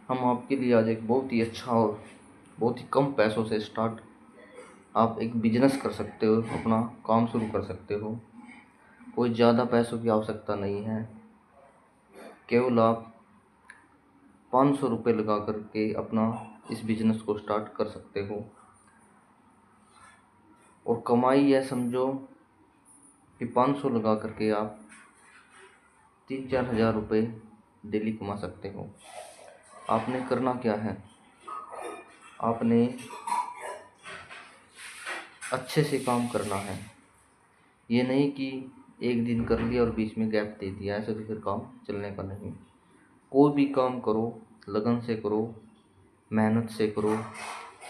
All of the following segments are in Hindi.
हम आपके लिए आज एक बहुत ही अच्छा और बहुत ही कम पैसों से स्टार्ट आप एक बिजनेस कर सकते हो, अपना काम शुरू कर सकते हो। कोई ज़्यादा पैसों की आवश्यकता नहीं है। केवल आप 500 रुपये लगा करके अपना इस बिजनेस को स्टार्ट कर सकते हो। और कमाई यह समझो कि 500 लगा करके आप 3-4 हज़ार रुपये डेली कमा सकते हो। आपने करना क्या है, आपने अच्छे से काम करना है। ये नहीं कि एक दिन कर लिया और बीच में गैप दे दिया, ऐसे तो फिर काम चलने का नहीं। कोई भी काम करो, लगन से करो, मेहनत से करो,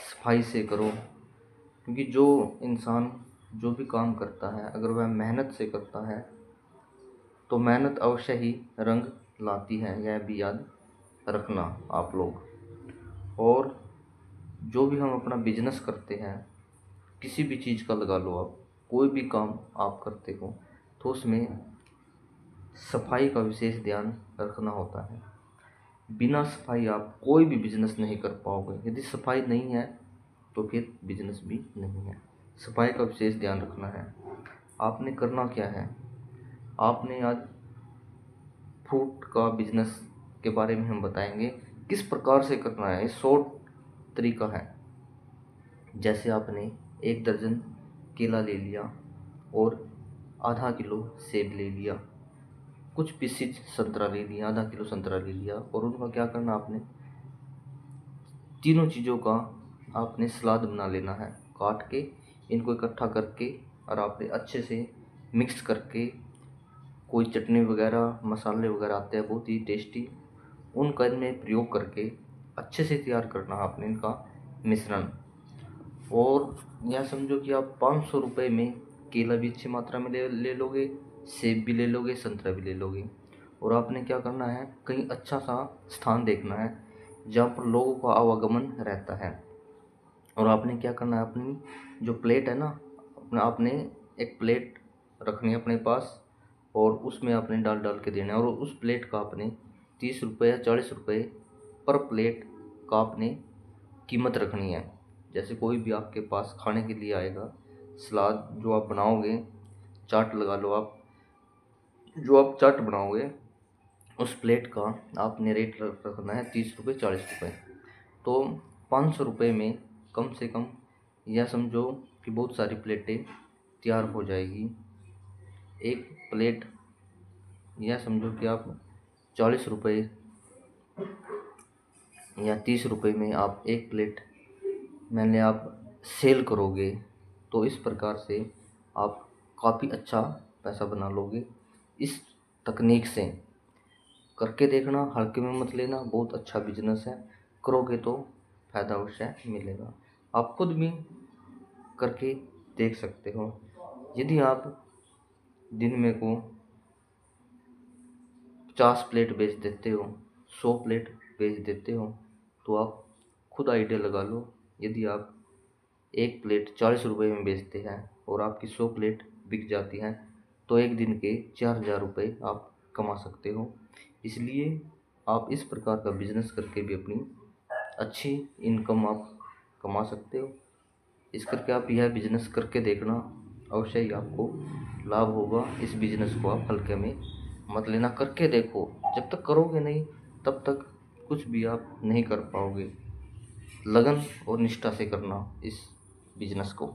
सफाई से करो। क्योंकि जो इंसान जो भी काम करता है, अगर वह मेहनत से करता है तो मेहनत अवश्य ही रंग लाती है, यह भी याद रखना आप लोग। और जो भी हम अपना बिजनेस करते हैं, किसी भी चीज़ का लगा लो आप, कोई भी काम आप करते हो तो उसमें सफाई का विशेष ध्यान रखना होता है। बिना सफाई आप कोई भी बिजनेस नहीं कर पाओगे। यदि सफाई नहीं है तो फिर बिजनेस भी नहीं है। सफाई का विशेष ध्यान रखना है। आपने करना क्या है, आपने आज फ्रूट का बिजनेस के बारे में हम बताएंगे किस प्रकार से करना है। शॉर्ट तरीका है। जैसे आपने 1 दर्जन केला ले लिया और आधा किलो सेब ले लिया, कुछ पीसीज संतरा ले लिया, आधा किलो संतरा ले लिया। और उनका क्या करना, आपने तीनों चीज़ों का आपने सलाद बना लेना है। काट के इनको इकट्ठा करके और आपने अच्छे से मिक्स करके, कोई चटनी वगैरह मसाले वगैरह आते हैं बहुत ही टेस्टी, उनका इनमें प्रयोग करके अच्छे से तैयार करना है आपने इनका मिश्रण। और यह समझो कि आप 500 रुपये में केला भी अच्छी मात्रा में ले लोगे, सेब भी ले लोगे, संतरा भी ले लोगे। और आपने क्या करना है, कहीं अच्छा सा स्थान देखना है जहाँ पर लोगों का आवागमन रहता है। और आपने क्या करना है, अपनी जो प्लेट है ना, आपने एक प्लेट रखनी है अपने पास और उसमें आपने डाल डाल के देना है। और उस प्लेट का आपने 30 रुपये या 40 रुपये पर प्लेट का आपने कीमत रखनी है। जैसे कोई भी आपके पास खाने के लिए आएगा, सलाद जो आप बनाओगे, चाट लगा लो आप, जो आप चाट बनाओगे उस प्लेट का आपने रेट रखना है 30 रुपये 40 रुपये। तो 500 रुपये में कम से कम यह समझो कि बहुत सारी प्लेटें तैयार हो जाएगी। एक प्लेट यह समझो कि आप 40 रुपये या 30 रुपये में आप एक प्लेट मैंने आप सेल करोगे तो इस प्रकार से आप काफ़ी अच्छा पैसा बना लोगे। इस तकनीक से करके देखना, हल्के में मत लेना, बहुत अच्छा बिजनेस है। करोगे तो फ़ायदा अवश्य मिलेगा। आप खुद भी करके देख सकते हो। यदि आप दिन में को 50 प्लेट बेच देते हो, 100 प्लेट बेच देते हो, तो आप खुद आइडिया लगा लो। यदि आप एक प्लेट 40 रुपये में बेचते हैं और आपकी 100 प्लेट बिक जाती हैं तो एक दिन के 4,000 रुपये आप कमा सकते हो। इसलिए आप इस प्रकार का बिजनेस करके भी अपनी अच्छी इनकम आप कमा सकते हो। इस करके आप यह बिजनेस करके देखना, अवश्य ही आपको लाभ होगा। इस बिजनेस को आप हल्के में मत लेना, करके देखो। जब तक करोगे नहीं तब तक कुछ भी आप नहीं कर पाओगे। लगन और निष्ठा से करना इस बिजनेस को।